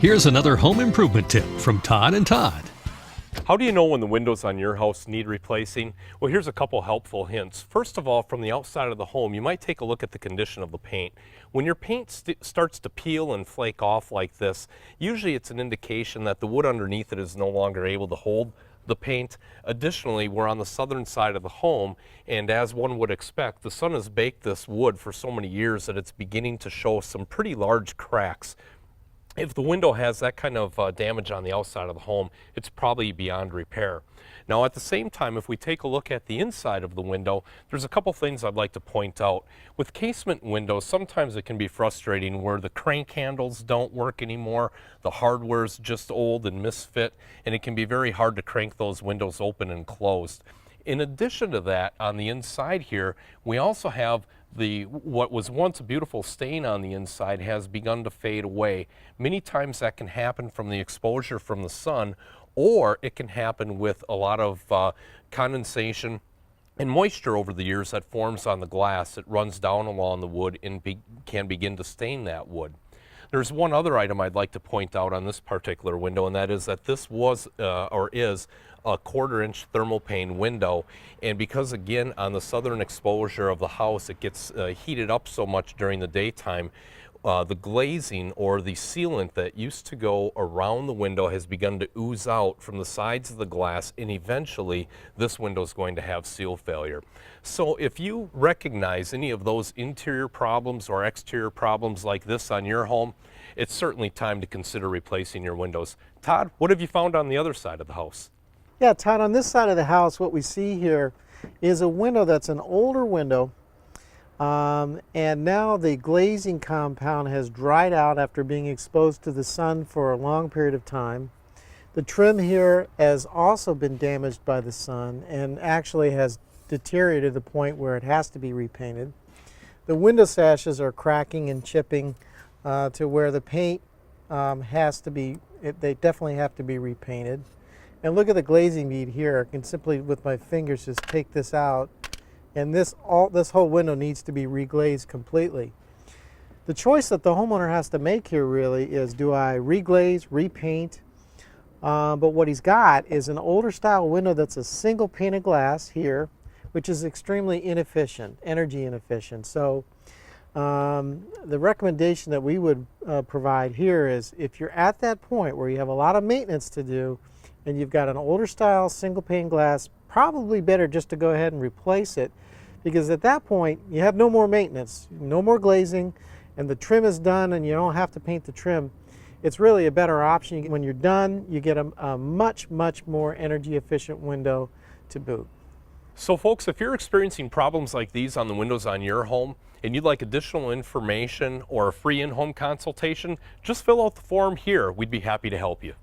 Here's another home improvement tip from Todd and Todd. How do you know when the windows on your house need replacing? Well, here's a couple helpful hints. First of all, from the outside of the home, you might take a look at the condition of the paint. When your paint starts to peel and flake off like this, usually it's an indication that the wood underneath it is no longer able to hold the paint. Additionally, we're on the southern side of the home, and as one would expect, the sun has baked this wood for so many years that it's beginning to show some pretty large cracks. If the window has that kind of damage on the outside of the home, it's probably beyond repair. Now, at the same time, if we take a look at the inside of the window, there's a couple things I'd like to point out. With casement windows, sometimes it can be frustrating where the crank handles don't work anymore, the hardware's just old and misfit, and it can be very hard to crank those windows open and closed. In addition to that, on the inside here, we also have what was once a beautiful stain on the inside has begun to fade away. Many times that can happen from the exposure from the sun, or it can happen with a lot of condensation and moisture over the years that forms on the glass. It runs down along the wood and can begin to stain that wood. There's one other item I'd like to point out on this particular window, and that is that this was or is a 1/4-inch thermal pane window, and because again on the southern exposure of the house it gets heated up so much during the daytime, the glazing or the sealant that used to go around the window has begun to ooze out from the sides of the glass, and eventually this window is going to have seal failure. So if you recognize any of those interior problems or exterior problems like this on your home, it's certainly time to consider replacing your windows. Todd, what have you found on the other side of the house? Yeah, Todd, on this side of the house, what we see here is a window that's an older window, and now the glazing compound has dried out after being exposed to the sun for a long period of time. The trim here has also been damaged by the sun and actually has deteriorated to the point where it has to be repainted. The window sashes are cracking and chipping to where the paint they definitely have to be repainted. And look at the glazing bead here. I can simply, with my fingers, just take this out, and this whole window needs to be reglazed completely. The choice that the homeowner has to make here really is, do I reglaze, repaint? But what he's got is an older style window that's a single pane of glass here, which is extremely inefficient, energy inefficient. So the recommendation that we would provide here is, if you're at that point where you have a lot of maintenance to do, and you've got an older style single pane glass, probably better just to go ahead and replace it, because at that point you have no more maintenance, no more glazing, and the trim is done and you don't have to paint the trim. It's really a better option. When you're done, you get a much more energy efficient window to boot. So folks, if you're experiencing problems like these on the windows on your home and you'd like additional information or a free in-home consultation, just fill out the form here. We'd be happy to help you.